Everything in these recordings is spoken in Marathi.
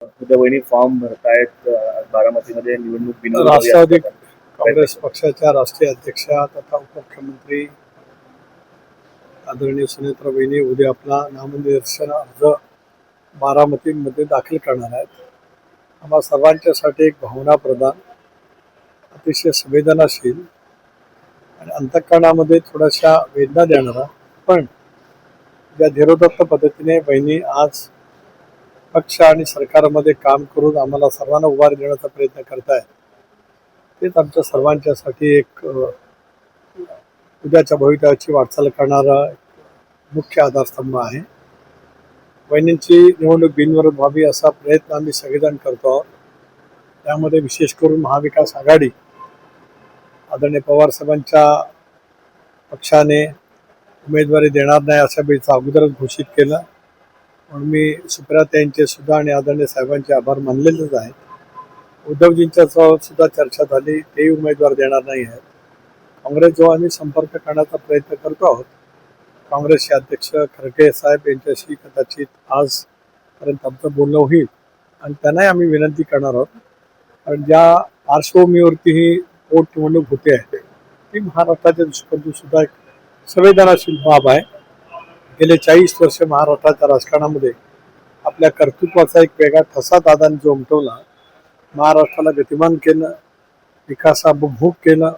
तुझ्या वहिनी फॉर्म भरतायत बारामतीमध्ये निवडणूक राष्ट्रवादी काँग्रेस पक्षाच्या राष्ट्रीय अध्यक्षा तथा उपमुख्यमंत्री आदरणीय सुनेत्रा वहिनी उद्या आपला नामनिर्देशन अर्ज बारामतीमध्ये दाखल करणार आहेत. आम्हा सर्वांच्यासाठी एक भावनाप्रधान, अतिशय संवेदनाशील आणि अंतःकरणामध्ये थोड्याशा वेदना देणारा, पण ज्या धीरोदत्त पद्धतीने बहिणी आज पक्ष आणि सरकारमध्ये काम करून आम्हाला सर्वांना उभारी देण्याचा प्रयत्न करतायत, तेच आमच्या सर्वांच्यासाठी एक उद्याच्या भवितव्याची वाटचाल करणारा मुख्य आधारस्तंभ आहे. बहिणींची निवडणूक बिनविरोध व्हावी असा प्रयत्न आम्ही सगळेजण करतो आहोत. त्यामध्ये विशेष करून महाविकास आघाडी आदरणीय पवार साहेबांच्या पक्षाने उमेदवारी देणार नाही अशा बेचा अगोदरच घोषित केलं, म्हणून मी सुप्रियाताईंचे सुद्धा आणि आदरणीय साहेबांचे आभार मानलेलेच आहेत. उद्धवजींच्या सुद्धा चर्चा झाली, तेही उमेदवार देणार नाही आहेत. काँग्रेस जो आम्ही संपर्क करण्याचा प्रयत्न करतो आहोत, काँग्रेसचे अध्यक्ष खरगे साहेब यांच्याशी कदाचित आजपर्यंत आमचं बोलणं होईल आणि त्यांनाही आम्ही विनंती करणार आहोत, कारण ज्या पार्श्वभूमीवरती ही पोटनिवडणूक होते आहे ती महाराष्ट्राच्या दृष्टिकोनातून सुद्धा एक संवेदनाशील बाब आहे. गेले 40 वर्ष महाराष्ट्राच्या राजकारणामध्ये आपल्या कर्तृत्वाचा एक वेगळा ठसा दादांनी जो उमटवला, महाराष्ट्राला गतिमान केलं, विकासाभिमुख केलं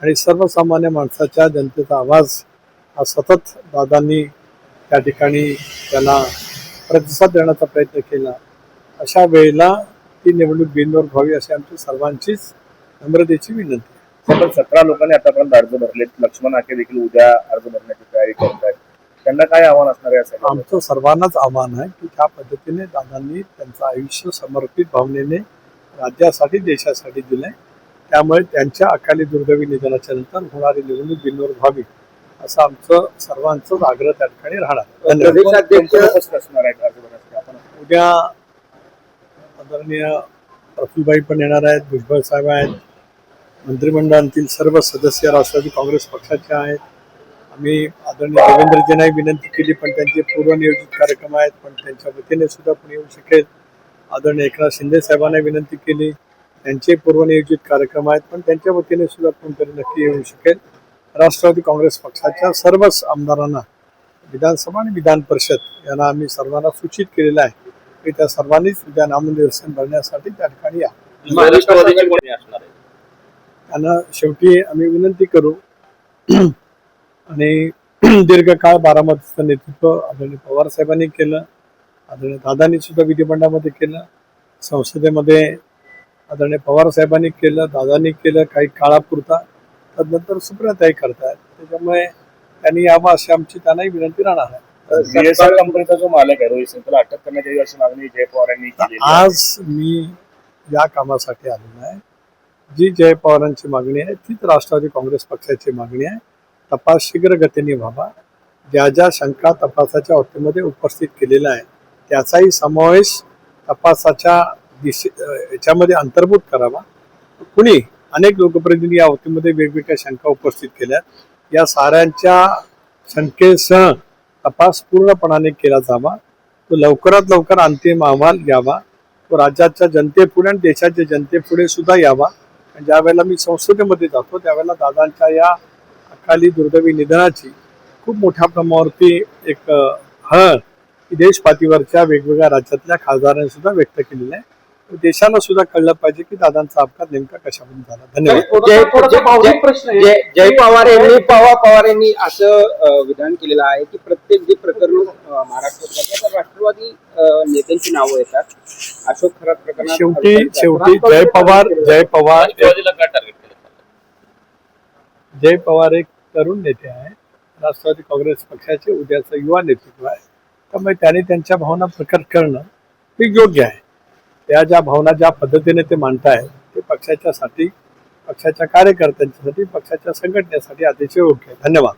आणि सर्वसामान्य माणसाच्या जनतेचा आवाज हा सतत दादांनी त्या ठिकाणी त्याला प्रतिसाद देण्याचा प्रयत्न केला. अशा वेळेला ती निवडणूक बिनविरोध व्हावी अशी आमची सर्वांचीच नम्रतेची विनंती आहे. 17 लोकांनी आतापर्यंत अर्ज भरलेत. लक्ष्मण आके देखील उद्या अर्ज भरण्याची तयारी करत आहेत. त्यांना काय आव्हान असणार आहे? आमचं सर्वांनाच आव्हान आहे की त्या पद्धतीने दादांनी त्यांचं आयुष्य समर्पित भावनेने राज्यासाठी देशासाठी दिलंय, त्यामुळे त्यांच्या अकाली दुर्दैवी निधनाच्या नंतर होणारी निवडणूक बिनविरोध व्हावी असं आमचं सर्वांचंच आग्रह त्या ठिकाणी राहणार. उद्या आदरणीय प्रफुल्लभाई पण येणार आहेत, भुजबळ साहेब आहेत, मंत्रिमंडळातील सर्व सदस्य राष्ट्रवादी काँग्रेस पक्षाचे आहेत. आम्ही आदरणीय देवेंद्रजींनाही विनंती केली, पण त्यांचे पूर्वनियोजित कार्यक्रम आहेत, पण त्यांच्या वतीने सुद्धा कोणी येऊ शकेल. आदरणीय एकनाथ शिंदे साहेबांना विनंती केली, त्यांचे पूर्वनियोजित कार्यक्रम आहेत, पण त्यांच्या वतीने सुद्धा कोणतरी नक्की येऊ शकेल. राष्ट्रवादी काँग्रेस पक्षाच्या सर्वच आमदारांना विधानसभा आणि विधान परिषद यांना आम्ही सर्वांना सूचित केलेलं आहे की त्या सर्वांनीच उद्या नामनिर्देशन भरण्यासाठी त्या ठिकाणी या. त्यांना शेवटी आम्ही विनंती करू आणि दीर्घकाळ बारामतीचं नेतृत्व आदरणीय पवार साहेबांनी केलं, आदरणीय दादांनी सुद्धा विधिमंडळामध्ये केलं, संसदेमध्ये आदरणीय पवार साहेबांनी केलं, दादांनी केलं काही काळापुरता, त्यानंतर सुप्रियाताई करतायत. त्याच्यामुळे त्यांनी यावं अशी आमची त्यांनाही विनंती राहणार आहे. बीएसआर कंपनीचा जो मालक आहे रोहित सिंग त्याला अटक करण्यात यावी अशी मागणी जय पवार यांनी केली. आज मी या कामासाठी आलेलो आहे. जी जय पवारांची मागणी आहे तीच राष्ट्रवादी काँग्रेस पक्षाची मागणी आहे. तपास शीघ्र गतीने व्हावा. ज्या ज्या शंका तपासाच्या बाबतीमध्ये उपस्थित केलेला आहे त्याचाही समावेश तपासाच्या याच्यामध्ये अंतर्भूत करावा. कुणी अनेक लोकप्रतिनिधी या बाबतीमध्ये वेगवेगळ्या शंका उपस्थित केल्या, या साऱ्यांच्या शंकेसह तपास पूर्णपणाने केला जावा. तो लवकरात लवकर अंतिम अहवाल यावा. तो राज्याच्या जनतेपुढे आणि देशाच्या जनतेपुढे सुद्धा यावा. ज्या वेळेला मी संसदेमध्ये जातो त्यावेळेला दादांच्या या अकाली दुर्दैवी निधनाची खूप मोठ्या प्रमाणावरती एक हळ देशपातळीवरच्या वेगवेगळ्या राज्यातल्या खासदारांनी सुद्धा व्यक्त केलेलं आहे. देशाला सुद्धा कळलं पाहिजे की दादांचा अपघात नेमका कशावरून झाला. धन्यवाद. जय पवार यांनी असं विधान केलेलं आहे की प्रत्येक जे प्रकरण महाराष्ट्रात राष्ट्रवादी नेत्यांची नावं येतात. अशोक खरात प्रकरणात शेवटी जय पवार एक तरुण नेते आहे, राष्ट्रवादी काँग्रेस पक्षाचे उद्याचं युवा नेतृत्व आहे, त्यामुळे त्यांनी त्यांच्या भावना प्रकट करणं हे योग्य आहे. त्या ज्या भावना ज्या पद्धतीने ते मांडतायत ते पक्षाच्यासाठी, पक्षाच्या कार्यकर्त्यांच्यासाठी, पक्षाच्या संघटनेसाठी अतिशय योग्य आहे. धन्यवाद.